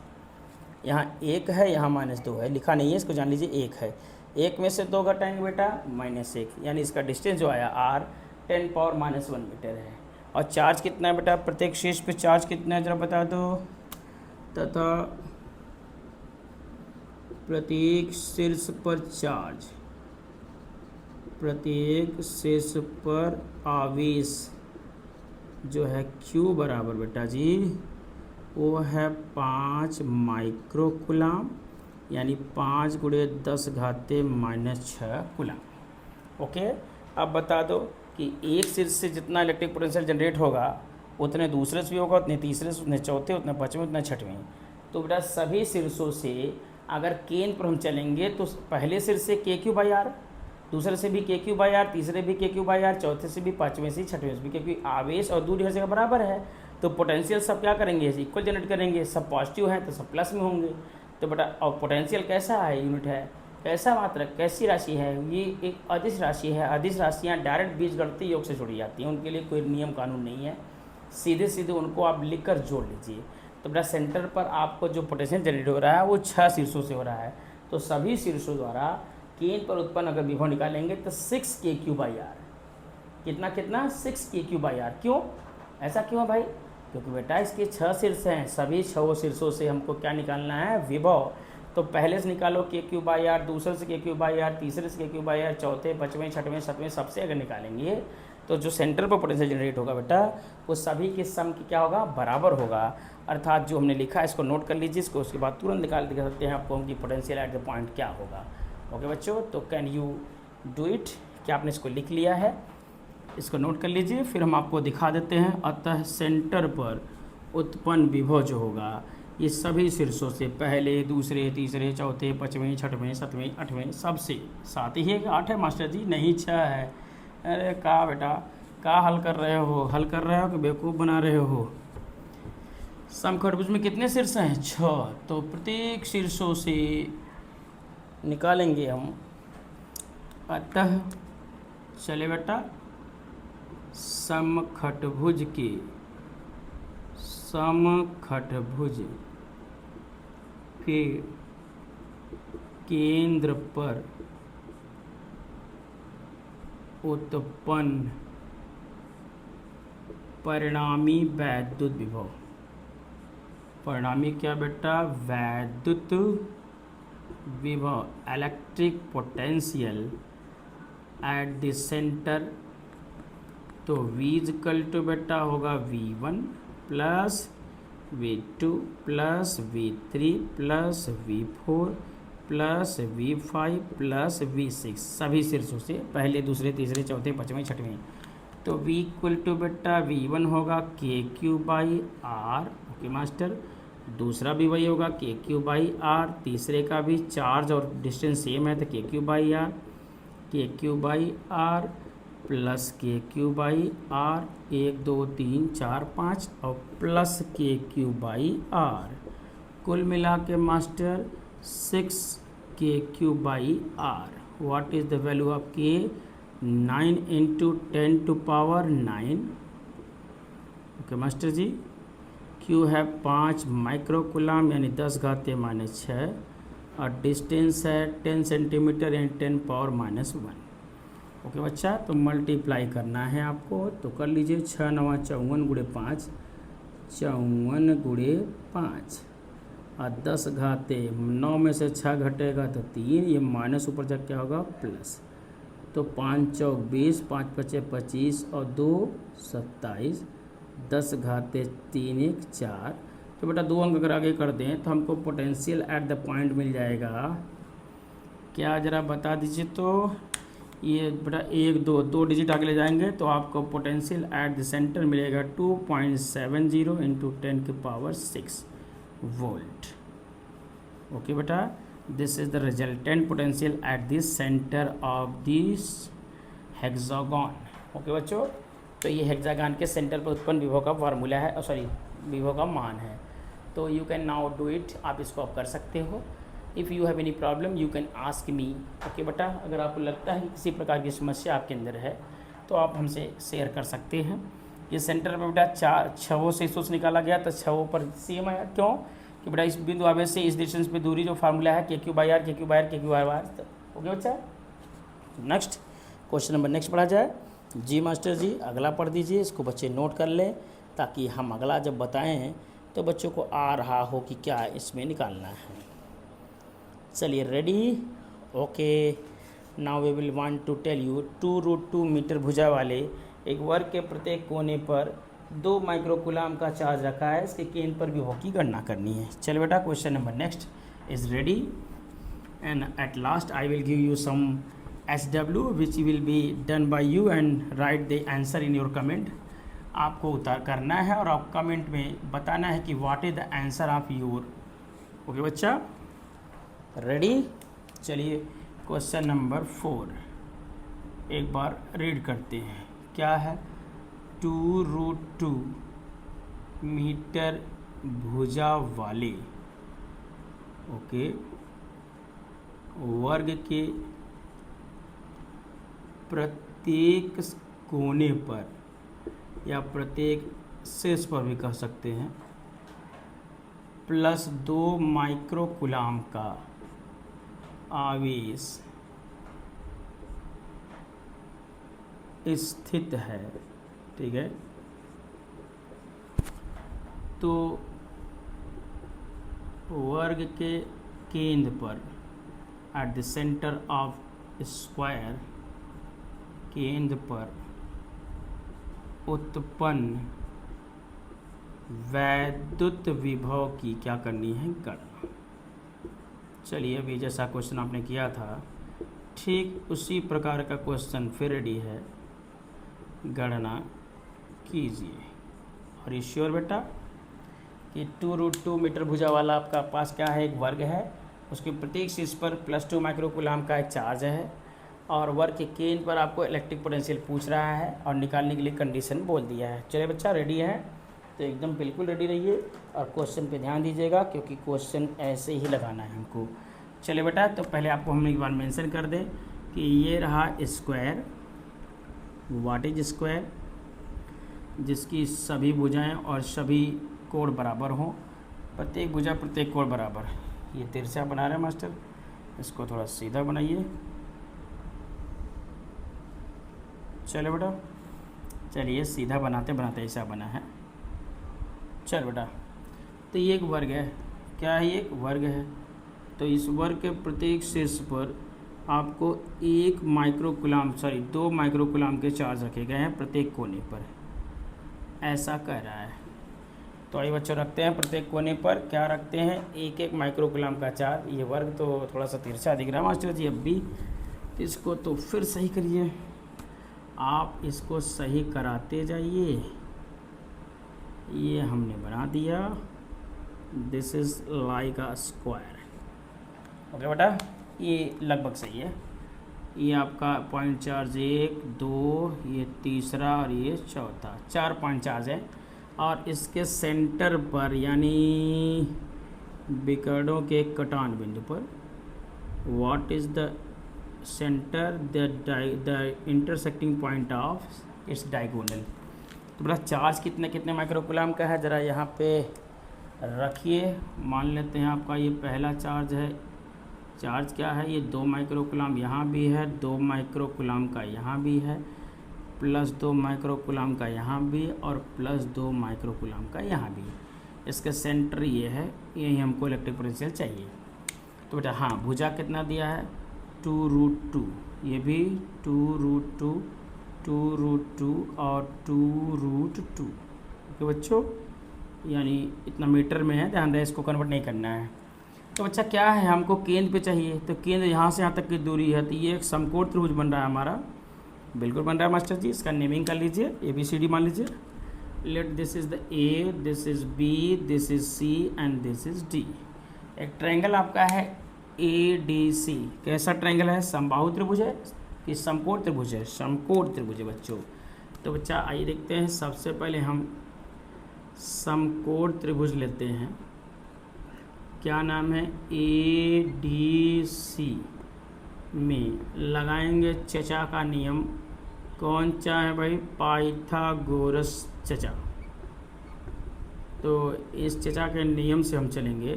यहाँ 1 है, यहाँ -2 है, लिखा नहीं है, इसको जान लीजिए 1 है। 1 में से 2 घटाएंगे बेटा -1, यानी इसका डिस्टेंस जो आया r 10⁻⁻1 मीटर है। और चार्ज कितना है बेटा? प्रत्येक शीर्ष पे चार्ज कितना है जरा बता दो। तथा प्रत्येक शीर्ष पर चार्ज, प्रत्येक शीर्ष पर आवेश जो है Q बराबर बेटा जी वो है 5 माइक्रोकुलाम, यानी 5 × 10⁻⁻6 कुलाम। ओके, अब बता दो कि एक शीर्ष से जितना इलेक्ट्रिक पोटेंशियल जनरेट होगा उतने दूसरे से भी होगा, उतने तीसरे से, उतने चौथे, उतने पाँचवें, उतने छठवें। तो बेटा सभी शीर्षों से अगर केंद्र पर हम चलेंगे तो पहले शीर्ष से KQ/R, दूसरे से भी KQ/R, तीसरे भी KQ/R, चौथे से भी, पाँचवें से, छठवें से भी, क्योंकि आवेश और दूरी हर जगह बराबर है। तो पोटेंशियल सब क्या करेंगे? इक्वल जनरेट करेंगे। सब पॉजिटिव हैं तो सब प्लस में होंगे। तो बेटा और पोटेंशियल कैसा है? यूनिट है। कैसा मात्रक? कैसी राशि है? ये एक अदिश राशि है। अदिश राशियाँ डायरेक्ट बीजगणितीय योग से जुड़ी जाती हैं, उनके लिए कोई नियम कानून नहीं है, सीधे सीधे उनको आप लिख कर जोड़ लीजिए। तो बेटा सेंटर पर आपको जो पोटेंशियल जनरेट हो रहा है वो 6 शीर्षों से हो रहा है। तो सभी शीर्षों द्वारा केंद्र पर उत्पन्न अगर विभव निकालेंगे तो 6 KQ/R। कितना 6 KQ/R। क्यों? ऐसा क्यों है भाई? क्योंकि बेटा इसके 6 शीर्ष हैं, सभी 6 शीर्षों से हमको क्या निकालना है? विभव। तो पहले से निकालो KQ/R, दूसरे से KQ/R, तीसरे से KQ/R, चौथे, पाँचवें, छठवें, सातवें, सबसे अगर निकालेंगे तो जो सेंटर पर पोटेंशियल जनरेट होगा बेटा वो सभी के सम की क्या होगा? बराबर होगा। अर्थात जो हमने लिखा है इसको नोट कर लीजिए, इसको उसके बाद तुरंत निकाल दिखा सकते हैं आपको कि पोटेंशियल एट द पॉइंट क्या होगा। ओके बच्चों, तो कैन यू डू इट? क्या आपने इसको लिख लिया है? इसको नोट कर लीजिए, फिर हम आपको दिखा देते हैं। अतः सेंटर पर उत्पन्न विभव जो होगा ये सभी शीर्षों से, पहले, दूसरे, तीसरे, चौथे, पाँचवें, छठवें, सातवें, आठवें, सबसे। 7 ही है कि 8 है मास्टर जी? नहीं 6 है। अरे का बेटा का हल कर रहे हो? हल कर रहे हो कि बेवकूफ़ बना रहे हो? समखटभुज में कितने शीर्ष हैं? 6। तो प्रत्येक शीर्षों से निकालेंगे हम। अतः चले बेटा समखटभुज के केंद्र पर उत्पन्न परिणामी वैद्युत विभव। परिणामी क्या बेटा? वैद्युत विभव, electric potential at the centre. तो V बेटा होगा V1 plus V2 plus V3 plus V4 plus V5 plus V6, सभी शीर्षों से, पहले, दूसरे, तीसरे, चौथे, पाँचवें, छठवें। तो V बेटा V1 होगा KQ/R। ओके मास्टर, दूसरा भी वही होगा KQ/R, तीसरे का भी चार्ज और डिस्टेंस सेम है तो KQ/R प्लस KQ/R, 1 2 3 4 5 और प्लस KQ/R, कुल मिला के master 6 KQ/R। What is the value of K? 9 × 10⁹ 9। Okay master ji, Q है 5 माइक्रोकुलाम यानी 10⁻⁻6 और डिस्टेंस है 10 सेंटीमीटर यानी 10⁻⁻1। ओके बच्चा, तो मल्टीप्लाई करना है आपको, तो कर लीजिए। 6 9 54 × 5, 54 × 5 और 10 घाते 9 में से 6 घटेगा तो 3, ये माइनस ऊपर जाके क्या होगा? प्लस। तो 5 चौक 20, 5 पचे 25 और 2 27, 10 घाते 3 1 4। तो बेटा 2 अंक अगर आगे कर दें तो हमको पोटेंशियल एट द पॉइंट मिल जाएगा। क्या जरा बता दीजिए तो? ये बेटा एक दो डिजिट आगे ले जाएंगे तो आपको पोटेंशियल एट द सेंटर मिलेगा 2.70 इंटू 10⁶ वोल्ट। ओके बेटा, this is the resultant potential at this centre of this hexagon. Okay बच्चों, तो ये हेक्सागन के सेंटर पर उत्पन्न विभव का फार्मूला है, सॉरी विभव का मान है। तो you can now do it, आप इसको आप कर सकते हो। If you have any problem you can ask me. Okay बेटा, अगर आपको लगता है कि किसी प्रकार की समस्या आपके अंदर है तो आप हमसे शेयर कर सकते हैं। ये सेंटर पर बेटा 6 से सोच निकाला गया तो 6 पर सेम आया। क्यों कि बेटा इस बिंदु आवेश से इस डिस्टेंस पे दूरी जो फार्मूला है KQ/R KQ/R KQ/R। ओके बच्चा, नेक्स्ट क्वेश्चन नंबर नेक्स्ट पढ़ा जाए। जी मास्टर जी, अगला पढ़ दीजिए, इसको बच्चे नोट कर लें ताकि हम अगला जब बताएं तो बच्चों को आ रहा हो कि क्या इसमें निकालना है। चलिए ready, okay. Now we will want to tell you 2√2 metre भुजा वाले एक वर्ग के प्रत्येक कोने पर 2 माइक्रोकूलम का चार्ज रखा है, इसके केंद्र पर विभव की गणना करनी है। चलो बेटा, question number next is ready and at last I will give you some SW which will be done by you and write the answer in your comment। आपको उतार करना है और आप कमेंट में बताना है कि what is the answer of your. Okay बच्चा, रेडी। चलिए क्वेश्चन नंबर 4 एक बार रीड करते हैं। क्या है? 2√2 मीटर भुजा वाले ओके वर्ग के प्रत्येक कोने पर या प्रत्येक शीर्ष पर भी कह सकते हैं +2 माइक्रोकूलम का आवेश स्थित है। ठीक है, तो वर्ग के केंद्र पर eight the centre of square केंद्र पर उत्पन्न वैद्युत विभव की क्या करनी है? गणना। चलिए, अभी जैसा क्वेश्चन आपने किया था ठीक उसी प्रकार का क्वेश्चन फिर रेडी है, गणना कीजिए। और श्योर बेटा कि 2√2 मीटर भुजा वाला आपका पास क्या है? एक वर्ग है, उसके प्रत्येक शीर्ष पर +2 माइक्रोकूलम का एक चार्ज है और वर्ग के केंद्र पर आपको इलेक्ट्रिक पोटेंशियल पूछ रहा है और निकालने के लिए कंडीशन बोल दिया है। चलिए बच्चा, रेडी है तो एकदम बिल्कुल रेडी रहिए और क्वेश्चन पे ध्यान दीजिएगा क्योंकि क्वेश्चन ऐसे ही लगाना है हमको। चलिए बेटा, तो पहले आपको हम एक बार मेंशन कर दें कि ये रहा स्क्वायर। What is square? जिसकी सभी भुजाएं और सभी कोण बराबर हों, प्रत्येक भुजा प्रत्येक कोण बराबर। ये तिरछा बना रहे हैं मास्टर, इसको थोड़ा सीधा बनाइए। चलो बेटा, चलिए सीधा बनाते बनाते ऐसा बना है। चल बेटा, तो ये एक वर्ग है। क्या है? एक वर्ग है। तो इस वर्ग के प्रत्येक शीर्ष पर आपको 2 माइक्रोकूलम के चार्ज रखे गए हैं प्रत्येक कोने पर, ऐसा कह रहा है। तो आइए बच्चों, रखते हैं प्रत्येक कोने पर क्या रखते हैं? 1 माइक्रोकूलम का चार्ज। ये वर्ग तो थोड़ा सा तिरछा दिख रहा है मास्टर जी, अब भी इसको तो फिर सही करिए, आप इसको सही कराते जाइए। ये हमने बना दिया, this is like a square. Okay बेटा, ये लगभग सही है। ये आपका पॉइंट चार्ज 1, 2, ये तीसरा और ये चौथा, 4 पॉइंट चार्ज है। और इसके सेंटर पर यानी विकर्णों के कटान बिंदु पर what is the centre the intersecting point of its diagonal. तो बड़ा चार्ज कितने कितने माइक्रोकूलम का है ज़रा यहाँ पे रखिए। मान लेते हैं आपका ये पहला चार्ज है। चार्ज क्या है? ये 2 माइक्रोकूलम यहाँ भी है, 2 माइक्रोकूलम का यहाँ भी है, +2 माइक्रोकूलम का यहाँ भी और +2 माइक्रोकूलम का यहाँ भी। इसका सेंटर ये है, यही हमको इलेक्ट्रिक पोटेंशियल चाहिए। तो बेटा हाँ, भुजा कितना दिया है? 2√2, ये भी 2√2, 2√2 और 2√2। ओके बच्चों, यानी इतना मीटर में है, ध्यान रहे इसको कन्वर्ट नहीं करना है। तो बच्चा क्या है, हमको केंद्र पे चाहिए, तो केंद्र यहाँ से यहाँ तक की दूरी है, तो ये एक समकोण त्रिभुज बन रहा है हमारा, बिल्कुल बन रहा है मास्टर जी। इसका नेमिंग कर लीजिए, ABCD मान लीजिए। Let this is the A, this is B, this is C and this is D। एक ट्रायंगल आपका है ADC। कैसा ट्रायंगल है, समबाहु त्रिभुज है कि समकोण त्रिभुज है? समकोण त्रिभुज है बच्चों। तो बच्चा आइए देखते हैं, सबसे पहले हम समकोण त्रिभुज लेते हैं। क्या नाम है, ADC में लगाएंगे चचा का नियम। कौन सा है भाई, पाइथागोरस चचा। तो इस चचा के नियम से हम चलेंगे।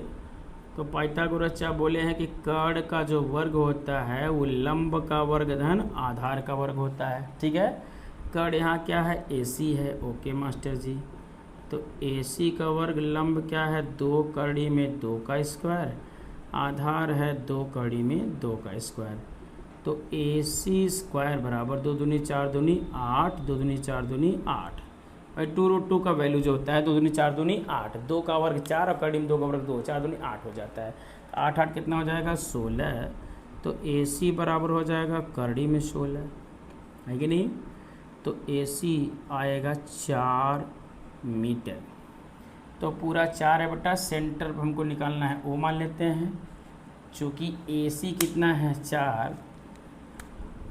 तो पाइथागोरस चचा बोले हैं कि कर्ण का जो वर्ग होता है वो लंब का वर्ग धन आधार का वर्ग होता है, ठीक है। कर्ण यहाँ क्या है, AC है, ओके मास्टर जी। तो AC का वर्ग लंब क्या है, 2 कड़ी में 2 का स्क्वायर, आधार है 2 कड़ी में 2 का स्क्वायर। तो AC स्क्वायर बराबर 2 दूनी 4 दूनी 8, 2 दूनी 4 दूनी 8। भाई 2√2 का वैल्यू जो होता है 2 दूनी 4 दूनी 8, 2 का वर्ग 4 और कड़ी में 2 का वर्ग 2, 4 दूनी 8 हो जाता है। 8 8 कितना हो जाएगा, 16। तो AC बराबर हो जाएगा कड़ी में 16, है कि नहीं। तो AC आएगा 4 मीटर। तो पूरा 4 है बेटा, सेंटर हमको निकालना है, O मान लेते हैं। चूँकि AC कितना है 4,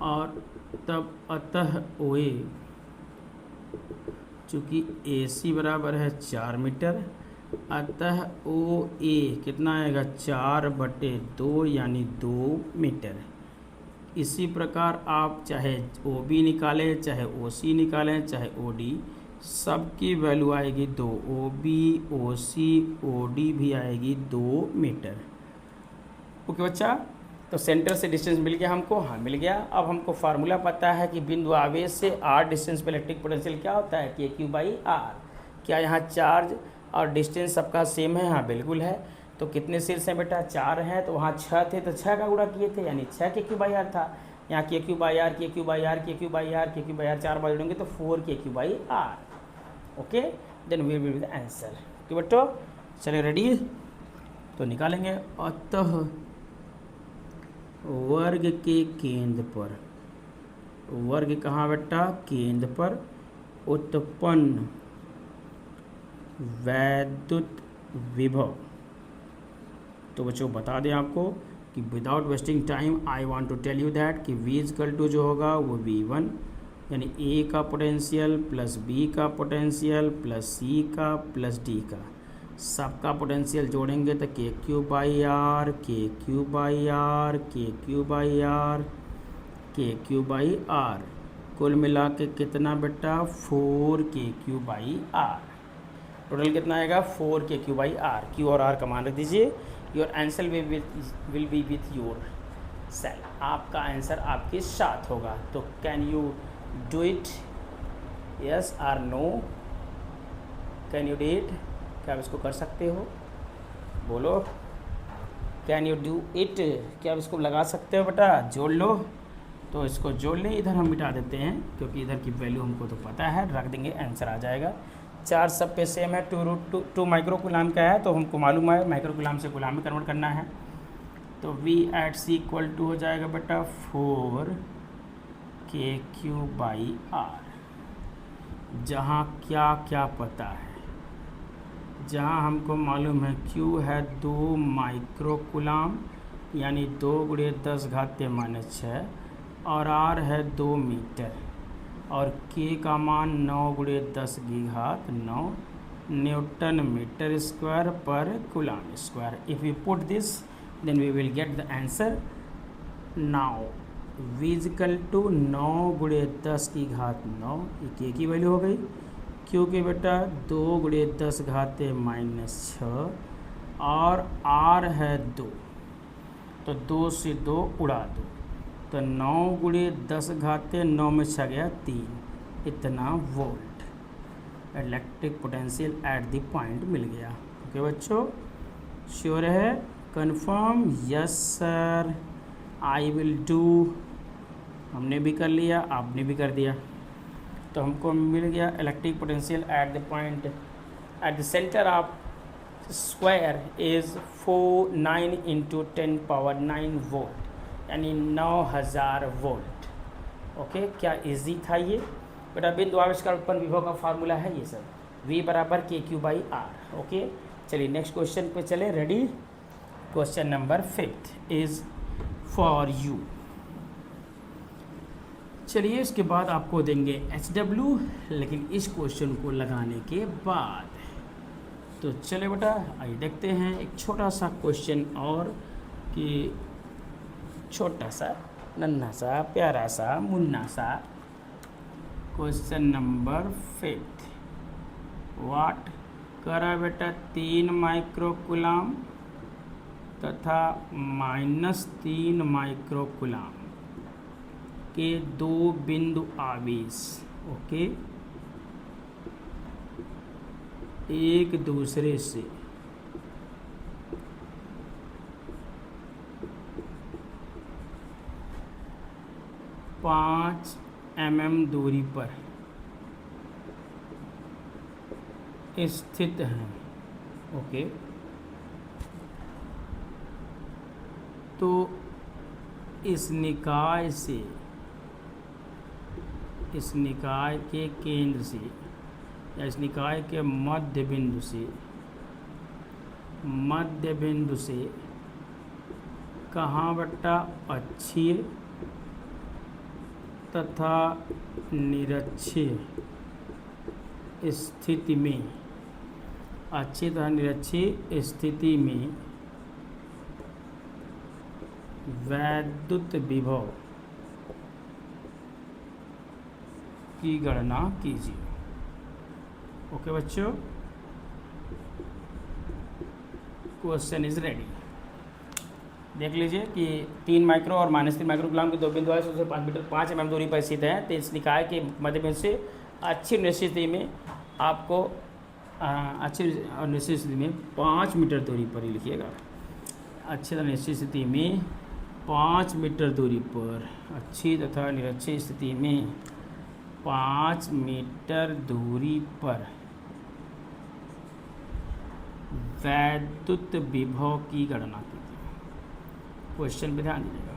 और तब अतः OA, चूँकि AC बराबर है 4 मीटर, अतः OA कितना आएगा, 4/2 यानी 2 मीटर। इसी प्रकार आप चाहे OB निकालें, चाहे OC निकालें, चाहे OD, सबकी वैल्यू आएगी 2। OB, OC, OD भी आएगी 2 मीटर। ओके बच्चा, तो सेंटर से डिस्टेंस मिल गया हमको, हाँ मिल गया। अब हमको फार्मूला पता है कि बिंदु आवेश से r डिस्टेंस पर इलेक्ट्रिक पोटेंशियल क्या होता है, KQ/R। क्या यहाँ चार्ज और डिस्टेंस सबका सेम है, हाँ बिल्कुल है। तो कितने शीर्ष हैं बेटा, 4 हैं, तो वहाँ 6 थे तो 6 का गुणा किए थे, यानी 6 KQ/R था। यहाँ KQ/R, KQ/R, KQ/R, KQ/R 4 बार जोड़ेंगे तो 4 KQ/R। Okay, then we will the answer. Okay बच्चों, चलिए रेडी, तो निकालेंगे। अतः वर्ग के केंद्र पर, वर्ग कहाँ बेटा, केंद्र पर उत्पन्न वैद्युत विभव। तो बच्चों बता दें आपको कि without wasting time I want to tell you that कि V जो होगा वो V1, यानी A का पोटेंशियल प्लस B का पोटेंशियल प्लस C का प्लस D का, सबका पोटेंशियल जोड़ेंगे तो KQ/R, KQ/R, KQ/R, KQ/R, कुल मिला के कितना बेटा, 4 KQ/R। टोटल कितना आएगा, 4 KQ/R। Q और R का मान रख दीजिए। Your answer will be with your cell, आपका आंसर आपके साथ होगा। तो can you do it, yes और no, can you do it, क्या आप इसको कर सकते हो, बोलो कैन यू डू इट, क्या आप इसको लगा सकते हो बेटा, जोड़ लो। तो इसको जोड़ लें, इधर हम मिटा देते हैं क्योंकि इधर की वैल्यू हमको तो पता है, रख देंगे आंसर आ जाएगा। 4 सब पे सेम है, 2√2 माइक्रो कूलाम का है, तो हमको मालूम है माइक्रो कूलाम से कूलाम में कन्वर्ट करना है। तो V@C इक्वल टू हो जाएगा बेटा 4 KQ/R। जहाँ क्या क्या पता है, जहाँ हमको मालूम है Q है 2 माइक्रो कूलाम यानी 2 × 10⁻⁻⁶, और R है 2 मीटर, और K का मान 9 × 10⁹ न्यूटन मीटर स्क्वायर पर coulomb square. If we put this then we will get the answer. Now V equal to 9 × 10⁹, ये K की वैल्यू हो गई। Q की बेटा 2 × 10⁻⁻⁶, और R है 2, तो 2 से 2 उड़ा दो, तो 9 × 10⁻⁹, में 6 गया 3, इतना volt electric potential at the point मिल गया। ओके बच्चों, श्योर है, confirm, yes sir I will do. हमने भी कर लिया, आपने भी कर दिया, तो हमको मिल गया electric potential at the point, eight the centre of square is 49 into 10⁻9 volt, यानी 9000 वोल्ट। ओके, क्या इजी था ये बेटा? बिंदु आवेश का उत्पन्न विभव का फार्मूला है ये सब, V बराबर KQ/R। ओके, चलिए नेक्स्ट क्वेश्चन पे चले। Ready? Question number 5 is for you. चलिए इसके बाद आपको देंगे HW, लेकिन इस क्वेश्चन को लगाने के बाद। तो चले बेटा, आइए देखते हैं एक छोटा सा क्वेश्चन और, कि छोटा सा नन्हा सा प्यारा सा मुन्ना सा। क्वेश्चन नंबर 5 वाट करा बेटा 3 माइक्रोकुलाम तथा -3 माइक्रोकुलाम के दो बिंदु आवेश, ओके, एक दूसरे से पाँच mm दूरी पर स्थित हैं। ओके, तो इस निकाय से, इस निकाय के केंद्र से या इस निकाय के मध्य बिंदु से कहाँ बट्टा अक्षीय तथा निरक्षीय स्थिति में, अक्षीय तथा निरक्षीय स्थिति में वैद्युत विभव की गणना कीजिए। ओके बच्चों, क्वेश्चन इज रेडी। देख लीजिए कि 3 माइक्रो और -3 माइक्रोकुलाम के दो बिंदु है, उससे 5 mm दूरी पर स्थित है। तो इस निकाय के मध्य बिंदु से अच्छी निश्चित स्थिति में आपको अच्छी और निश्चित स्थिति में 5 मीटर दूरी पर ही लिखिएगा। अच्छी तथा निश्चित स्थिति में 5 मीटर दूरी पर, अच्छी तथा निरक्षीय स्थिति में 5 मीटर दूरी पर वैद्युत विभव की गणना कीजिए। क्वेश्चन पे ध्यान दीजिएगा।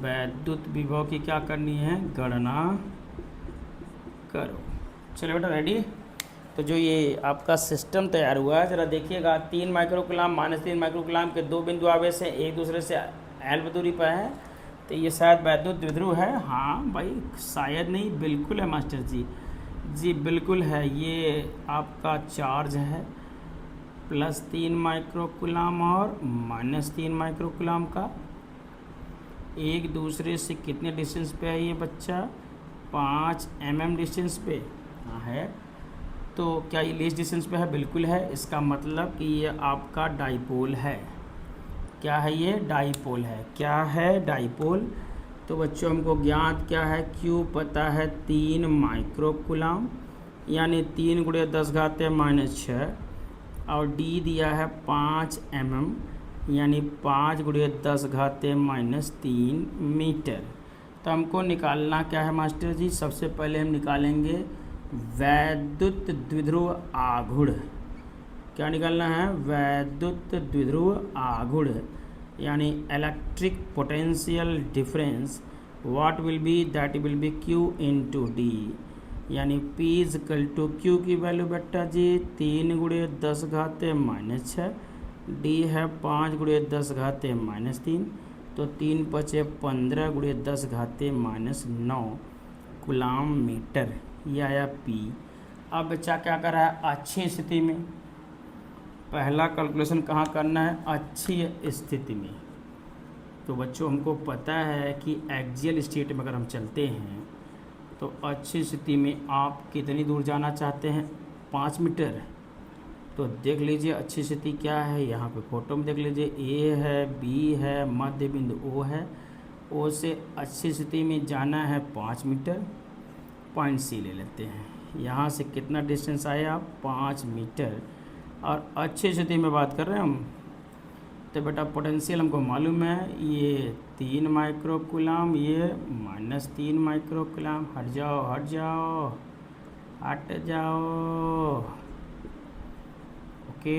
वैद्युत विभव की क्या करनी है? गणना करो। चलो बेटा रेडी। तो जो ये आपका सिस्टम तैयार हुआ है, ज़रा देखिएगा। 3 माइक्रोकुलाम -3 माइक्रोकुलाम के दो बिंदु आवेश हैं, एक दूसरे से एल दूरी पर है। तो ये शायद वैद्युत द्विध्रुव है। हाँ भाई, शायद नहीं, बिल्कुल है मास्टर जी। जी बिल्कुल है। ये आपका चार्ज है +3 माइक्रोकुलाम और -3 माइक्रोकुलाम का, एक दूसरे से कितने डिस्टेंस पे है ये बच्चा? 5 mm डिस्टेंस पे है। तो क्या ये लीस्ट डिस्टेंस पे है? बिल्कुल है। इसका मतलब कि ये आपका डाइपोल है। क्या है ये? डाइपोल है। क्या है? डाइपोल। तो बच्चों हमको ज्ञात क्या है? Q पता है 3 माइक्रोकुलाम, यानी 3 × 10⁻⁻⁶, और D दिया है 5 mm, यानी 5 × 10⁻³ मीटर। तो हमको निकालना क्या है मास्टर जी? सबसे पहले हम निकालेंगे वैद्युत द्विध्रुव आघूर्ण। क्या निकालना है? वैद्युत द्विध्रुव आघूर्ण, यानी electric potential difference. What will B? That will be Q × D, यानी P = Q की वैल्यू बेटा जी 3 × 10⁻⁻⁶, D है 5 × 10⁻⁻3, तो 3 × 5 = 15 × 10⁻⁹ कुलाम मीटर। यह आया P। अब बच्चा क्या कर रहा है? अच्छी स्थिति में। पहला कैलकुलेशन कहाँ करना है? अच्छी स्थिति में। तो बच्चों हमको पता है कि एक्सियल स्टेट में अगर हम चलते हैं तो अच्छी स्थिति में आप कितनी दूर जाना चाहते हैं? 5 मीटर। तो देख लीजिए अच्छी स्थिति क्या है, यहाँ पे फोटो में देख लीजिए। A है, B है, मध्य बिंदु O है। O से अच्छी स्थिति में जाना है 5 मीटर। पॉइंट C ले लेते हैं। यहाँ से कितना डिस्टेंस आया? 5 मीटर। और अच्छी स्थिति में बात कर रहे हैं हम, तो बेटा पोटेंशियल हमको मालूम है, ये 3 माइक्रोकुलाम, ये -3 माइक्रोकुलाम। हट जाओ हट जाओ हट जाओ। ओके,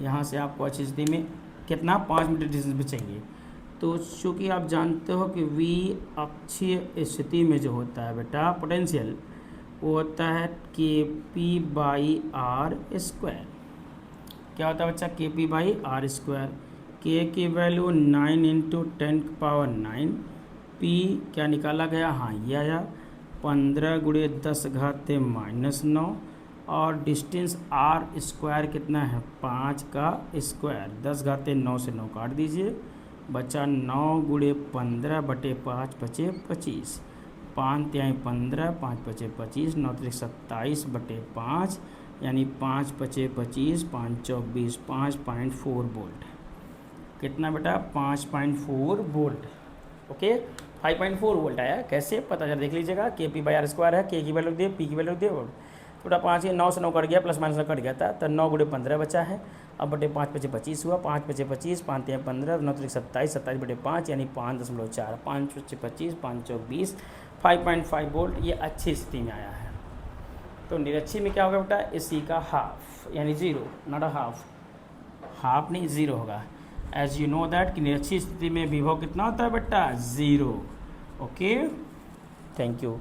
यहाँ से आपको अच्छी स्थिति में कितना 5 मीटर डिस्टेंस पे चाहिए। तो चूँकि आप जानते हो कि V अक्षीय स्थिति में जो होता है बेटा पोटेंशियल, वो होता है Kp/r²। क्या होता है बच्चा? Kp/r²। K की वैल्यू 9 × 10⁹ P क्या निकाला गया? हाँ ये आया 15 × 10⁻⁻9 और डिस्टेंस r² कितना है? 5 का स्क्वायर। 10⁻9 से 9 काट दीजिए, बचा 9 × 15/5 बचे 25। 5 × 15, 5 बचे 25, 9 × 27/5 यानी 5 बचे 25, 5 × 24, 5.4 वोल्ट। कितना बेटा? 5.4 वोल्ट। ओके, 5.4 वोल्ट आया। कैसे पता चल देख लीजिएगा। Kp/r² है, K की वैल्यू दिए, P की वैल्यू दिए, थोड़ा 5 9 से 9 कट गया, प्लस माइनस कट गया था, तो 9 × 15 बचा है। अब बटे 5 बचे 25 हुआ, 5 बचे 25, 5 × 15, 9 × 27, 27/5 यानी 5.4, 5 बचे 25, 5 × 24, 5.5 वोल्ट। ये अच्छी स्थिति में आया है। तो निरक्षी में क्या होगा बेटा? इसी का हाफ यानी 0, नॉट अ हाफ नहीं 0 होगा। एज यू नो दैट कि निरक्षी स्थिति में विभव कितना होता है बेटा? 0। Okay, thank you.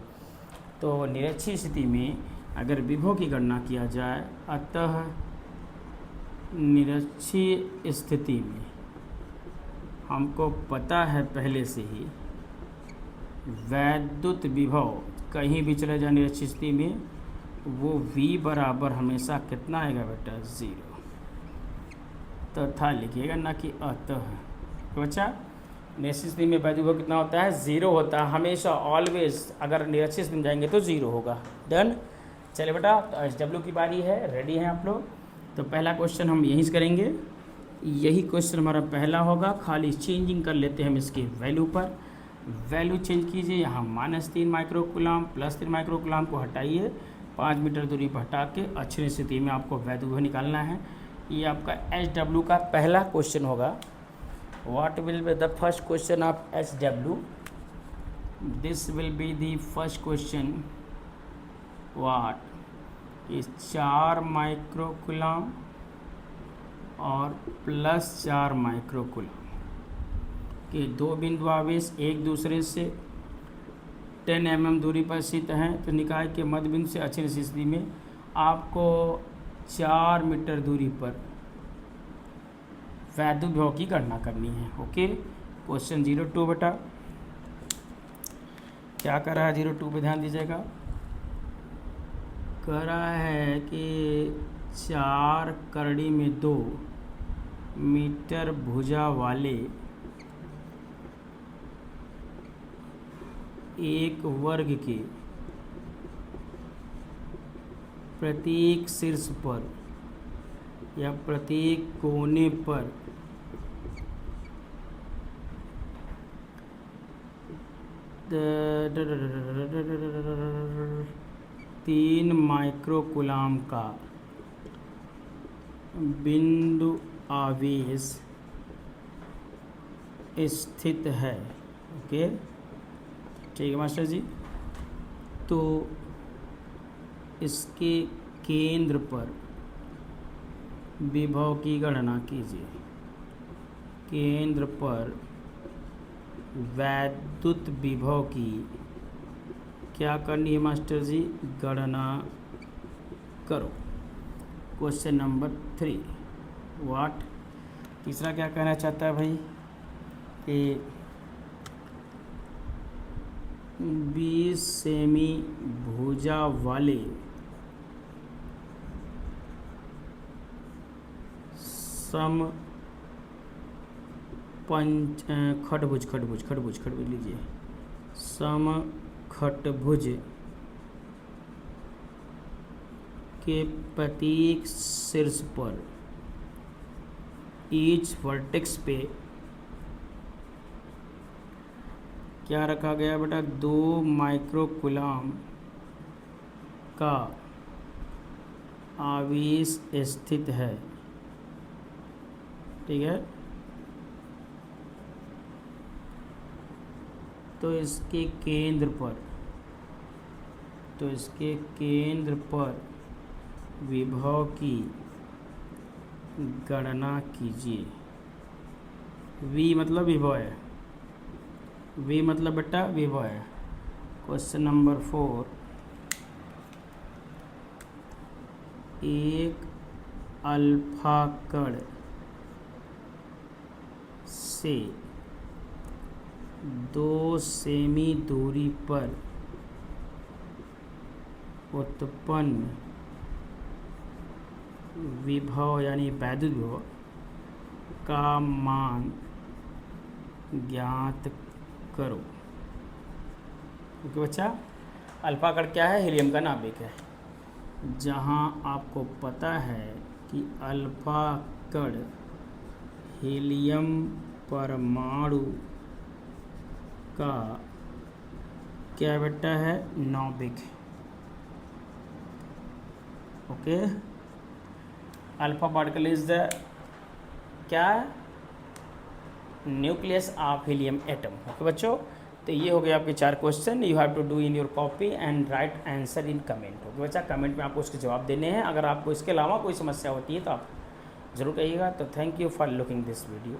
तो निरक्षी स्थिति में अगर विभव की गणना किया जाए, अतः निरक्षी स्थिति में हमको पता है पहले से ही वैद्युत विभव कहीं भी चले जाए निरक्षी स्थिति में, वो V बराबर हमेशा कितना आएगा बेटा? 0। तथा लिखिएगा ना कि अतः। तो बच्चा निरक्षी स्थिति में वैद्युत विभव कितना होता है? 0 होता है हमेशा, ऑलवेज। अगर निरक्षी स्थिति में जाएंगे तो 0 होगा। डन। चलिए बेटा, तो SW की बारी है। रेडी हैं आप लोग? तो पहला क्वेश्चन हम यहीं से करेंगे। यही क्वेश्चन हमारा पहला होगा। खाली चेंजिंग कर लेते हैं हम इसकी वैल्यू पर। वैल्यू चेंज कीजिए। यहाँ -3 माइक्रोकुलाम +3 माइक्रोकुलाम को हटाइए, 5 मीटर दूरी पर हटा के अच्छी स्थिति में आपको वैद्युत विभव निकालना है। ये आपका SW का पहला क्वेश्चन होगा। What will be the first question of SW? This will be the first question. What is 4 microcoulomb और +4 माइक्रोकुलाम के दो बिंदु आवेश एक दूसरे से 10 mm दूरी पर स्थित हैं। तो निकाय के मध्य बिंदु से अच्छी स्थिति में आपको 4 मीटर दूरी पर वैद्युत विभव की गणना करनी है। ओके, क्वेश्चन 02 बेटा क्या कर रहा है? 02 पे ध्यान दीजिएगा। कह रहा है कि 4 करड़ी में 2 मीटर भुजा वाले एक वर्ग के प्रत्येक शीर्ष पर या प्रत्येक कोने पर तीन माइक्रोकुलाम का बिंदु आवेश स्थित है। ओके, ठीक है मास्टर जी। तो इसके केंद्र पर विभव की गणना कीजिए। केंद्र पर वैद्युत विभव की क्या करनी है मास्टर जी? गणना करो। Question number 3। व्हाट? तीसरा क्या कहना चाहता है भाई कि 20 सेमी भुजा वाले सम खटभुज लीजिए। समखटभुज के प्रत्येक शीर्ष पर ईच वर्टेक्स पे क्या रखा गया बेटा? 2 माइक्रोकुलाम का आवेश स्थित है। ठीक है, तो इसके केंद्र पर विभव की गणना कीजिए। वी मतलब विभव है, वी मतलब बेटा विभव है। क्वेश्चन नंबर 4, एक अल्फा कण से 2 सेमी दूरी पर उत्पन्न विभव यानी वैद्युत विभव का मान ज्ञात करो। ओके बच्चा, अल्फा कण क्या है? हीलियम का नाभिक है। जहाँ आपको पता है कि अल्फा कण हीलियम परमाणु का क्या बेटा है? नाभिक। Okay, alpha particle is the क्या? Nucleus of helium atom. Okay बच्चों, तो ये हो गए आपके 4 क्वेश्चन। You have to do in your copy and write answer in comment. Okay बच्चा, कमेंट में आपको उसके जवाब देने हैं। अगर आपको इसके अलावा कोई समस्या होती है तो आप ज़रूर कहिएगा। तो thank you for looking this video.